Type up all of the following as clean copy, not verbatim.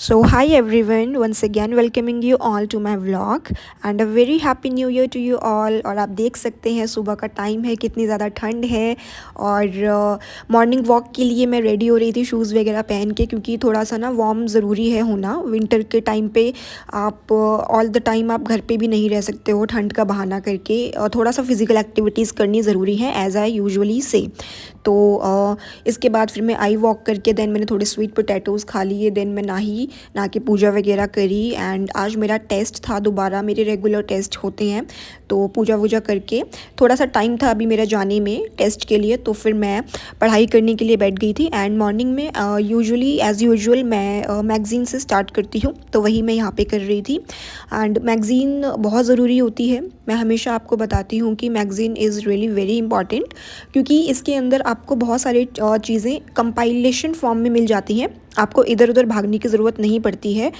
So, hi everyone, once again welcoming you all to my vlog and a very happy new year to you all। और आप देख सकते हैं सुबह का टाइम है, कितनी ज़्यादा ठंड है और मॉर्निंग वॉक के लिए मैं रेडी हो रही थी शूज़ वगैरह पहन के, क्योंकि थोड़ा सा ना वार्म ज़रूरी है होना। विंटर के टाइम पे आप ऑल द टाइम आप घर पे भी नहीं रह सकते हो ठंड का बहाना करके, और थोड़ा सा फिज़िकल एक्टिविटीज़ करनी ज़रूरी है एज़ आई यूजुअली से। तो इसके बाद फिर मैं आई वॉक करके देन मैंने थोड़े स्वीट पोटैटोज़ खा लिए, देन मैं नहा के पूजा वगैरह करी। एंड आज मेरा टेस्ट था, दोबारा मेरे रेगुलर टेस्ट होते हैं, तो पूजा वूजा करके थोड़ा सा टाइम था अभी मेरा जाने में टेस्ट के लिए, तो फिर मैं पढ़ाई करने के लिए बैठ गई थी। एंड मॉर्निंग में यूजुअली एज़ यूजुअल मैं मैगज़ीन से स्टार्ट करती हूँ, तो वही मैं यहाँ पे कर रही थी। एंड मैगज़ीन बहुत ज़रूरी होती है, मैं हमेशा आपको बताती हूँ कि magazine is really very important, क्योंकि इसके अंदर आपको बहुत सारी चीज़ें कंपाइलेशन फॉर्म में मिल जाती हैं। आपको इधर उधर भागने की ज़रूरत नहीं पड़ती है।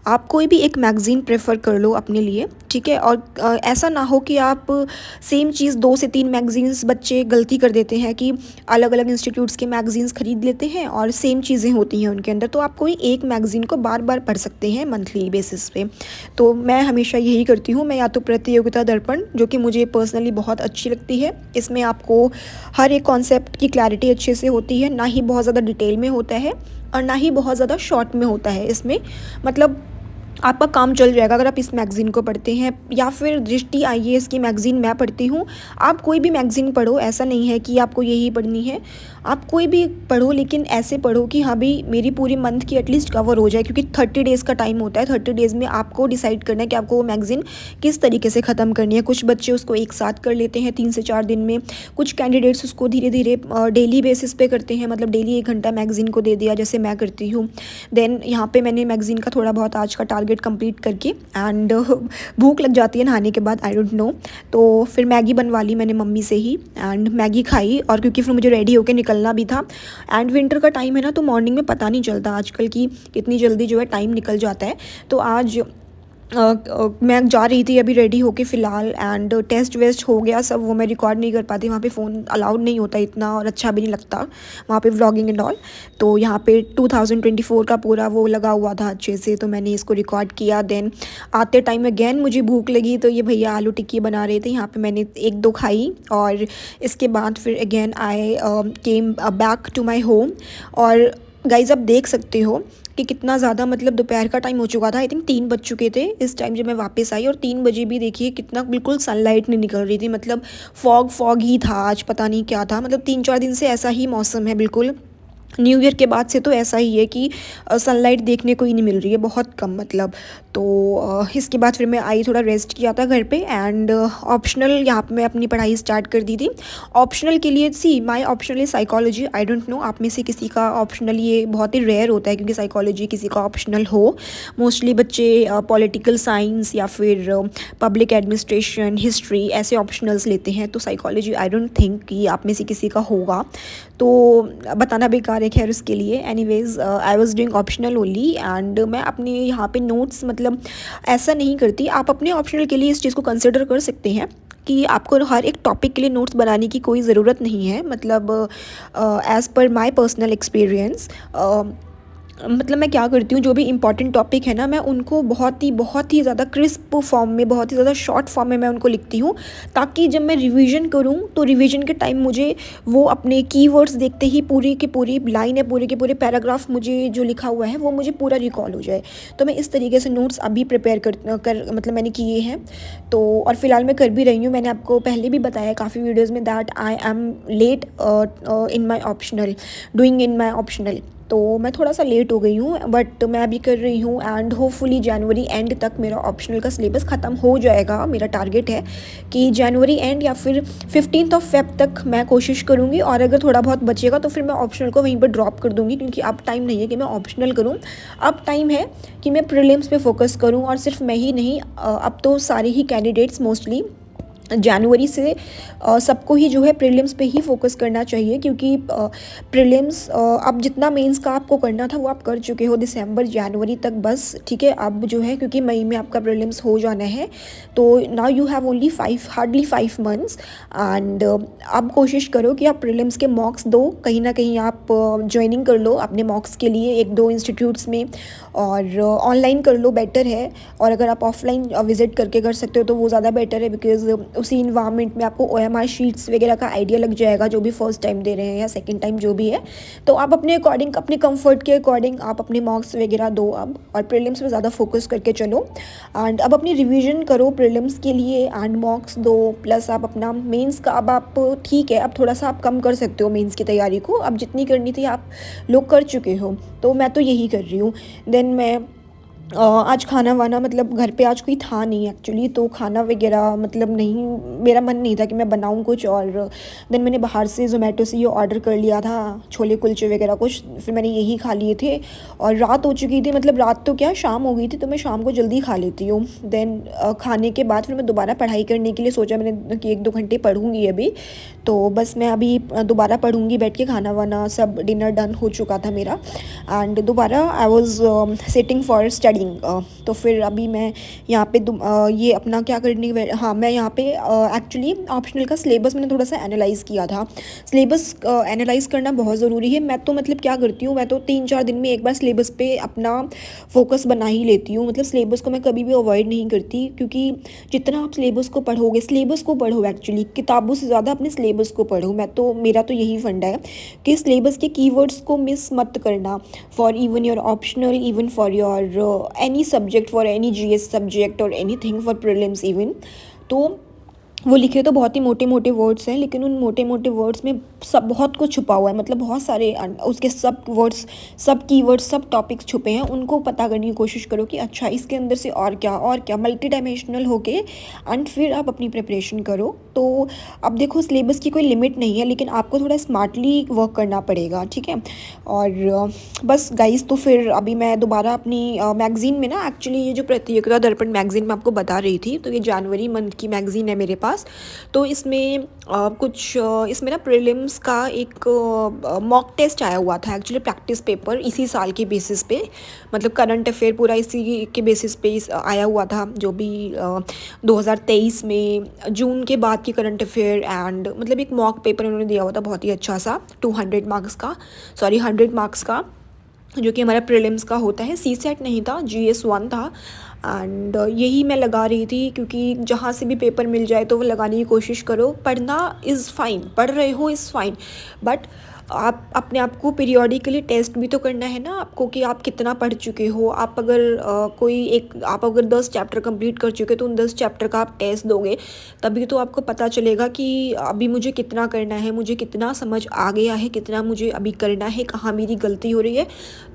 आप कोई भी एक मैगज़ीन प्रेफर कर लो अपने लिए, ठीक है। और ऐसा ना हो कि आप सेम चीज़ 2 से 3 मैगज़ीन्स, बच्चे गलती कर देते हैं कि अलग अलग इंस्टीट्यूट्स के मैगज़ीन्स ख़रीद लेते हैं और सेम चीज़ें होती हैं उनके अंदर, तो आप कोई एक मैगज़ीन को बार बार पढ़ सकते हैं मंथली बेसिस पे। तो मैं हमेशा यही करती हूँ। मैं या तो प्रतियोगिता दर्पण, जो कि मुझे पर्सनली बहुत अच्छी लगती है, इसमें आपको हर एक कॉन्सेप्ट की क्लैरिटी अच्छे से होती है, ना ही बहुत ज़्यादा डिटेल में होता है और ना ही बहुत ज़्यादा शॉर्ट में होता है। इसमें मतलब आपका काम चल जाएगा अगर आप इस मैगज़ीन को पढ़ते हैं। या फिर दृष्टि आईएएस की मैगज़ीन मैं पढ़ती हूँ। आप कोई भी मैगज़ीन पढ़ो, ऐसा नहीं है कि आपको यही पढ़नी है, आप कोई भी पढ़ो, लेकिन ऐसे पढ़ो कि हाँ भाई मेरी पूरी मंथ की एटलीस्ट कवर हो जाए, क्योंकि 30 डेज़ का टाइम होता है। 30 डेज़ में आपको डिसाइड करना है कि आपको वो मैगज़ीन किस तरीके से ख़त्म करनी है। कुछ बच्चे उसको एक साथ कर लेते हैं 3 से 4 दिन में, कुछ कैंडिडेट्स उसको धीरे धीरे डेली बेसिस पे करते हैं, मतलब डेली 1 घंटा मैगज़ीन को दे दिया, जैसे मैं करती हूँ। देन यहाँ पे मैंने मैगज़ीन का थोड़ा बहुत आज का टारगेट कंप्लीट करके एंड भूख लग जाती है नहाने के बाद, आई डोंट नो, तो फिर मैगी बनवा ली मैंने मम्मी से ही एंड मैगी खाई। और क्योंकि फिर मुझे रेडी होकर निकलना भी था एंड विंटर का टाइम है ना, तो मॉर्निंग में पता नहीं चलता आजकल की कितनी जल्दी जो है टाइम निकल जाता है। तो आज मैं जा रही थी अभी रेडी होके फ़िलहाल, एंड टेस्ट वेस्ट हो गया सब, वो मैं रिकॉर्ड नहीं कर पाती, वहाँ पे फ़ोन अलाउड नहीं होता इतना और अच्छा भी नहीं लगता वहाँ पे व्लॉगिंग एंड ऑल। तो यहाँ पे 2024 का पूरा वो लगा हुआ था अच्छे से, तो मैंने इसको रिकॉर्ड किया। देन आते टाइम अगेन मुझे भूख लगी, तो ये भैया आलू टिक्की बना रहे थे, यहाँ पे मैंने 1-2 खाई। और इसके बाद फिर again I came back to my home. और गाइज़ आप देख सकते हो कि कितना ज़्यादा मतलब दोपहर का टाइम हो चुका था, आई थिंक 3 बज चुके थे इस टाइम जब मैं वापस आई। और 3 बजे भी देखिए कितना बिल्कुल सनलाइट नहीं निकल रही थी, मतलब फॉग ही था आज, पता नहीं क्या था। मतलब 3-4 दिन से ऐसा ही मौसम है, बिल्कुल न्यू ईयर के बाद से तो ऐसा ही है कि सनलाइट देखने को ही नहीं मिल रही है, बहुत कम मतलब। तो इसके बाद फिर मैं आई, थोड़ा रेस्ट किया था घर पे एंड ऑप्शनल यहाँ पे मैं अपनी पढ़ाई स्टार्ट कर दी थी। ऑप्शनल के लिए see my optional is psychology. I don't know आप में से किसी का ऑप्शनल, ये बहुत ही रेयर होता है क्योंकि साइकोलॉजी किसी का ऑप्शनल हो। मोस्टली बच्चे पॉलिटिकल साइंस या फिर पब्लिक एडमिनिस्ट्रेशन, हिस्ट्री ऐसे ऑप्शनल्स लेते हैं, तो साइकोलॉजी आई डोंट थिंक कि आप में से किसी का होगा, तो बताना बेकार है खैर उसके लिए। Anyways I was doing optional only and मैं अपने यहाँ पे नोट्स, मतलब ऐसा नहीं करती, आप अपने ऑप्शनल के लिए इस चीज़ को कंसिडर कर सकते हैं कि आपको हर एक टॉपिक के लिए नोट्स बनाने की कोई ज़रूरत नहीं है। मतलब as per my personal experience, मतलब मैं क्या करती हूँ, जो भी इंपॉर्टेंट टॉपिक है ना, मैं उनको बहुत ही ज़्यादा क्रिस्प फॉर्म में, बहुत ही ज़्यादा शॉर्ट फॉर्म में मैं उनको लिखती हूँ, ताकि जब मैं रिवीजन करूँ तो रिवीजन के टाइम मुझे वो अपने कीवर्ड्स देखते ही पूरी की पूरी लाइन है, पूरे के पूरे पैराग्राफ मुझे जो लिखा हुआ है वो मुझे पूरा रिकॉल हो जाए। तो मैं इस तरीके से नोट्स अभी प्रिपेयर कर मतलब मैंने किए हैं। तो और फिलहाल मैं कर भी रही हूँ, मैंने आपको पहले भी बताया काफ़ी वीडियोज़ में that I am late in my optional, doing in my optional. तो मैं थोड़ा सा लेट हो गई हूँ, बट मैं अभी कर रही हूँ एंड होपफुली जनवरी एंड तक मेरा ऑप्शनल का सिलेबस ख़त्म हो जाएगा। मेरा टारगेट है कि जनवरी एंड या फिर 15 फेब तक मैं कोशिश करूँगी, और अगर थोड़ा बहुत बचेगा तो फिर मैं ऑप्शनल को वहीं पर ड्रॉप कर दूँगी, क्योंकि अब टाइम नहीं है कि मैं ऑप्शनल करूँ, अब टाइम है कि मैं प्रीलिम्स पे फोकस करूँ। और सिर्फ मैं ही नहीं, अब तो सारे ही कैंडिडेट्स मोस्टली जनवरी से सबको ही जो है प्रीलिम्स पे ही फोकस करना चाहिए, क्योंकि प्रीलिम्स अब जितना मेंस का आपको करना था वो आप कर चुके हो दिसंबर जनवरी तक बस, ठीक है। अब जो है क्योंकि मई में आपका प्रीलिम्स हो जाना है, तो now you have only hardly 5 months. And अब कोशिश करो कि आप प्रीलिम्स के मॉक्स दो, कहीं ना कहीं आप ज्वाइनिंग कर लो अपने मॉक्स के लिए 1-2 इंस्टीट्यूट्स में, और ऑनलाइन कर लो, बेटर है। और अगर आप ऑफलाइन विज़िट करके कर सकते हो तो वो ज़्यादा बेटर है, बिकॉज़ उसी इन्वायरमेंट में आपको OMR शीट्स वगैरह का आइडिया लग जाएगा, जो भी फर्स्ट टाइम दे रहे हैं या सेकंड टाइम जो भी है। तो आप अपने अकॉर्डिंग, अपने कंफर्ट के अकॉर्डिंग आप अपने मॉक्स वगैरह दो अब, और प्रीलिम्स में ज़्यादा फोकस करके चलो। एंड अब अपनी रिवीजन करो प्रीलिम्स के लिए, एंड मॉक्स दो, प्लस आप अपना मेंस का अब आप ठीक है, अब थोड़ा सा आप कम कर सकते हो मेंस की तैयारी को, अब जितनी करनी थी आप लोग कर चुके हो, तो मैं तो यही कर रही हूँ। देन मैं आज खाना वाना, मतलब घर पे आज कोई था नहीं एक्चुअली, तो खाना वगैरह मतलब नहीं, मेरा मन नहीं था कि मैं बनाऊँ कुछ, और देन मैंने बाहर से ज़ोमेटो से ये ऑर्डर कर लिया था, छोले कुलचे वगैरह कुछ, फिर मैंने यही खा लिए थे। और रात हो चुकी थी, मतलब रात तो क्या, शाम हो गई थी, तो मैं शाम को जल्दी खा लेती हूँ। देन खाने के बाद फिर मैं दोबारा पढ़ाई करने के लिए सोचा मैंने कि 1-2 घंटे पढ़ूँगी अभी, तो बस मैं अभी दोबारा पढ़ूँगी बैठ के, खाना वाना सब डिनर डन हो चुका था मेरा, एंड दोबारा I was sitting for study. तो फिर अभी मैं यहाँ पे ये अपना क्या करने, हाँ मैं यहाँ पे एक्चुअली ऑप्शनल का सिलेबस मैंने थोड़ा सा एनालाइज़ किया था। सिलेबस एनालाइज़ करना बहुत ज़रूरी है। मैं तो मतलब क्या करती हूँ, मैं तो 3-4 दिन में एक बार सिलेबस पे अपना फोकस बना ही लेती हूँ, मतलब सिलेबस को मैं कभी भी अवॉइड नहीं करती, क्योंकि जितना आप सिलेबस को पढ़ोगे, सिलेबस को पढ़ो एक्चुअली, किताबों से ज़्यादा अपने सिलेबस को पढ़ो। मेरा तो यही फंडा है कि सिलेबस के कीवर्ड्स को मिस मत करना, for even your optional, even for your any subject, for any GS subject or anything for prelims even। तो वो लिखे तो बहुत ही मोटे मोटे वर्ड्स हैं, लेकिन उन मोटे मोटे वर्ड्स में सब बहुत कुछ छुपा हुआ है, मतलब बहुत सारे उसके सब वर्ड्स, सब कीवर्ड्स, सब टॉपिक्स छुपे हैं, उनको पता करने की कोशिश करो कि अच्छा इसके अंदर से और क्या मल्टी डायमेंशनल होके, एंड फिर आप अपनी प्रिपरेशन करो। तो अब देखो सिलेबस की कोई लिमिट नहीं है, लेकिन आपको थोड़ा स्मार्टली वर्क करना पड़ेगा, ठीक है। और बस गाइस, तो फिर अभी मैं दोबारा अपनी मैगज़ीन में ना, एक्चुअली ये जो प्रतियोगिता दर्पण मैगज़ीन मैं आपको बता रही थी, तो ये जनवरी मंथ की मैगज़ीन है मेरे पास। तो इसमें इसमें ना प्रीलिम्स का एक मॉक टेस्ट आया हुआ था, एक्चुअली प्रैक्टिस पेपर इसी साल के बेसिस पे, मतलब करंट अफेयर पूरा इसी के बेसिस पे आया हुआ था, जो भी 2023 में जून के बाद की करंट अफेयर, एंड मतलब एक मॉक पेपर उन्होंने दिया हुआ था बहुत ही अच्छा सा, 100 मार्क्स का, जो कि हमारा प्रीलिम्स का होता है। CSET नहीं था, GS1 था। एंड यही मैं लगा रही थी, क्योंकि जहाँ से भी पेपर मिल जाए तो वो लगाने की कोशिश करो। पढ़ना इज़ फाइन, पढ़ रहे हो इज़ फाइन, बट आप अपने आप को पीरियोडिकली टेस्ट भी तो करना है ना आपको, कि आप कितना पढ़ चुके हो। आप अगर 10 चैप्टर कंप्लीट कर चुके तो उन 10 चैप्टर का आप टेस्ट दोगे, तभी तो आपको पता चलेगा कि अभी मुझे कितना करना है, मुझे कितना समझ आ गया है, कितना मुझे अभी करना है, कहाँ मेरी गलती हो रही है।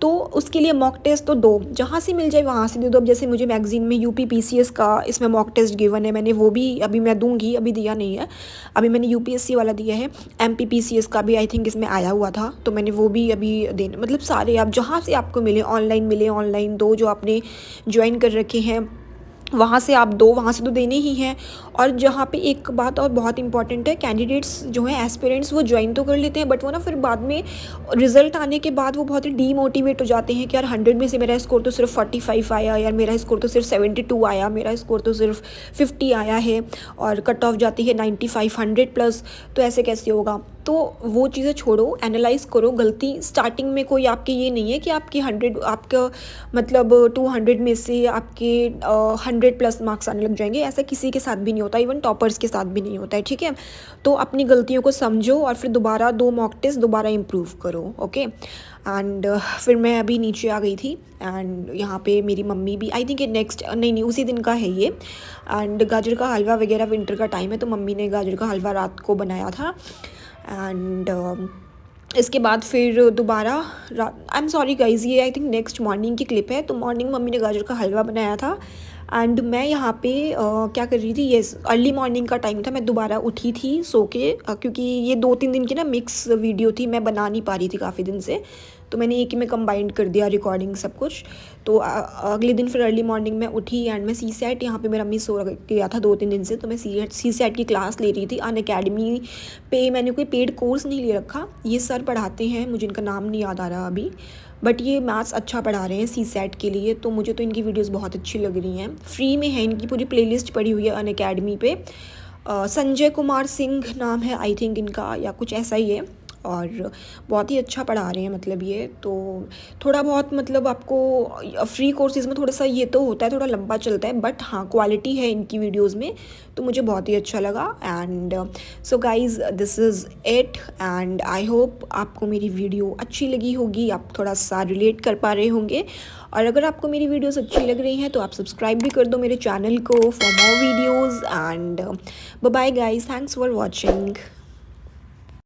तो उसके लिए मॉक टेस्ट तो दो, जहाँ से मिल जाए वहाँ से दे दो। अब जैसे मुझे मैगजीन में UP PCS का इसमें मॉक टेस्ट गिवन है, मैंने वो भी अभी मैं दूंगी, अभी दिया नहीं है, अभी मैंने UPSC वाला दिया है। MP PCS का भी आई थिंक इसमें आया हुआ था, तो मैंने वो भी अभी देना, मतलब सारे आप जहाँ से आपको मिले, ऑनलाइन दो, जो आपने ज्वाइन कर रखे हैं वहाँ से आप दो, वहाँ से तो देने ही हैं। और जहाँ पे एक बात और बहुत इंपॉर्टेंट है, कैंडिडेट्स जो हैं, एस्पिरेंट्स, वो ज्वाइन तो कर लेते हैं, बट वो ना फिर बाद में रिजल्ट आने के बाद वो बहुत ही डीमोटिवेट हो जाते हैं कि यार 100 में से मेरा स्कोर तो सिर्फ 45 आया, यार मेरा स्कोर तो सिर्फ 72 आया, मेरा स्कोर तो सिर्फ 50 आया है, और कट ऑफ जाती है 95, 100+, तो ऐसे कैसे होगा। तो वो चीज़ें छोड़ो, एनालाइज़ करो। गलती स्टार्टिंग में कोई आपके ये नहीं है कि आपके 100, आपका मतलब 200 में से आपके 100+ मार्क्स आने लग जाएंगे, ऐसा किसी के साथ भी नहीं होता, इवन टॉपर्स के साथ भी नहीं होता है, ठीक है। तो अपनी गलतियों को समझो और फिर दोबारा 2 मॉक टेस्ट दोबारा इम्प्रूव करो, ओके। एंड फिर मैं अभी नीचे आ गई थी, एंड यहाँ पे मेरी मम्मी भी, आई थिंक नेक्स्ट नहीं उसी दिन का है ये। एंड गाजर का हलवा वगैरह, विंटर का टाइम है, तो मम्मी ने गाजर का हलवा रात को बनाया था। एंड इसके बाद फिर दोबारा आई एम सॉरी गाइज, ये आई थिंक नेक्स्ट मॉर्निंग की क्लिप है। तो मॉर्निंग मम्मी ने गाजर का हलवा बनाया था, एंड मैं यहाँ पे क्या कर रही थी, ये अर्ली मॉर्निंग का टाइम था, मैं दोबारा उठी थी सो के, क्योंकि ये 2-3 दिन की ना मिक्स वीडियो थी, मैं बना नहीं पा रही थी काफ़ी दिन से, तो मैंने एक ही में कंबाइंड कर दिया रिकॉर्डिंग सब कुछ। तो अगले दिन फिर अर्ली मॉर्निंग में उठी एंड मैं सी सेट यहाँ पे मेरा मिस हो गया था 2-3 दिन से, तो मैं सी सेट की क्लास ले रही थी अनअकैडमी पे। मैंने कोई पेड कोर्स नहीं ले रखा, ये सर पढ़ाते हैं, मुझे इनका नाम नहीं याद आ रहा अभी, बट ये मैथ्स अच्छा पढ़ा रहे हैं सी सेट के लिए, तो मुझे तो इनकी वीडियोस बहुत अच्छी लग रही हैं। फ्री में है, इनकी पूरी प्लेलिस्ट पड़ी हुई है अनअकैडमी पे। संजय कुमार सिंह नाम है आई थिंक इनका, या कुछ ऐसा ही है, और बहुत ही अच्छा पढ़ा रहे हैं मतलब ये। तो थोड़ा बहुत मतलब आपको फ्री कोर्सेज़ में थोड़ा सा ये तो होता है, थोड़ा लंबा चलता है, बट हाँ क्वालिटी है इनकी वीडियोस में, तो मुझे बहुत ही अच्छा लगा। And so guys this is it, and I hope आपको मेरी वीडियो अच्छी लगी होगी, आप थोड़ा सा रिलेट कर पा रहे होंगे, और अगर आपको मेरी वीडियोस अच्छी लग रही हैं तो आप सब्सक्राइब भी कर दो मेरे चैनल को for more videos. And bye bye guys, thanks for watching.